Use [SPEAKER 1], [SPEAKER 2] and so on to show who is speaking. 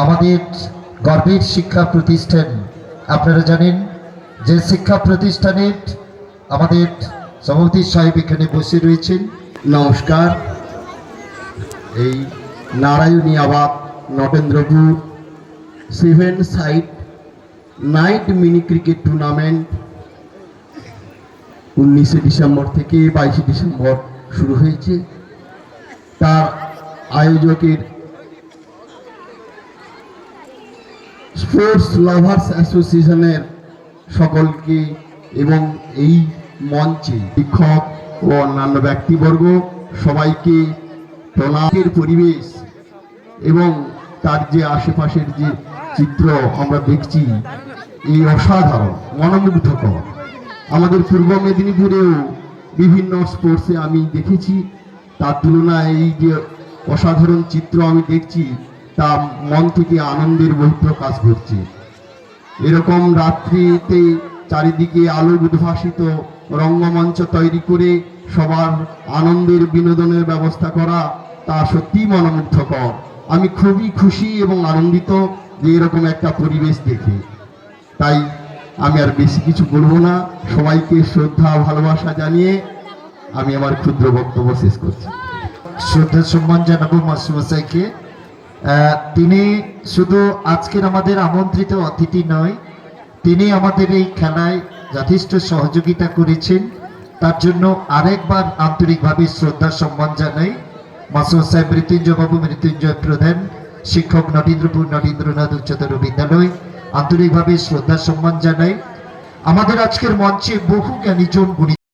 [SPEAKER 1] আমাদের গর্বের শিক্ষা প্রতিষ্ঠান। আপনারা জানেন যে শিক্ষা প্রতিষ্ঠানের আমাদের সভাপতি সাহেব এখানে বসে রয়েছেন।
[SPEAKER 2] নমস্কার। এই নারায়ণীয়াবাদ নটেন্দ্রপুর 7 side night mini cricket tournament 19 December থেকে 22 ডিসেম্বর শুরু হয়েছে। তার আয়োজকের স্পোর্টস লাভার্স অ্যাসোসিয়েশনের সকলকে এবং এই মঞ্চে শিক্ষক ও অন্যান্য ব্যক্তিবর্গ সবাইকে প্রণামের পরিবেশ এবং তার যে আশেপাশের যে চিত্র আমরা দেখছি এই অসাধারণ মনোমুগ্ধকর। আমাদের পূর্ব মেদিনীপুরেও বিভিন্ন স্পোর্টসে আমি দেখেছি, তার তুলনায় এই যে অসাধারণ চিত্র আমি দেখছি তা মন থেকে আনন্দের বহিঃপ্রকাশ ঘটছে। এরকম রাত্রিতে চারিদিকে আলো উদ্ভাসিত রঙ্গমঞ্চ তৈরি করে সবার আনন্দের বিনোদনের ব্যবস্থা করা তা সত্যিই মনোমুগ্ধকর। আমি খুবই খুশি এবং আনন্দিত যে এরকম একটা পরিবেশ দেখে। তাই আমি আর বেশি কিছু বলবো না, সবাইকে শ্রদ্ধা ভালোবাসা জানিয়ে আমি আমার ক্ষুদ্র বক্তব্য শেষ করছি।
[SPEAKER 1] শ্রদ্ধা সম্মান জানাবো মাস্টারমশাইকে। তিনি শুধু আজকের আমাদের আমন্ত্রিত অতিথি নয়, তিনি আমাদের এই খেলায় যথেষ্ট সহযোগিতা করেছেন। তার জন্য আরেকবার আন্তরিকভাবে শ্রদ্ধা সম্মান জানাই। মাস্টারমশাই মৃত্যুঞ্জয় বাবু, মৃত্যুঞ্জয় প্রধান, শিক্ষক নটেন্দ্রপুর নটেন্দ্রনাথ উচ্চতর বিদ্যালয়, আন্তরিকভাবে শ্রদ্ধা সম্মান জানাই। আমাদের আজকের মঞ্চে বহু জ্ঞানীজন গুণী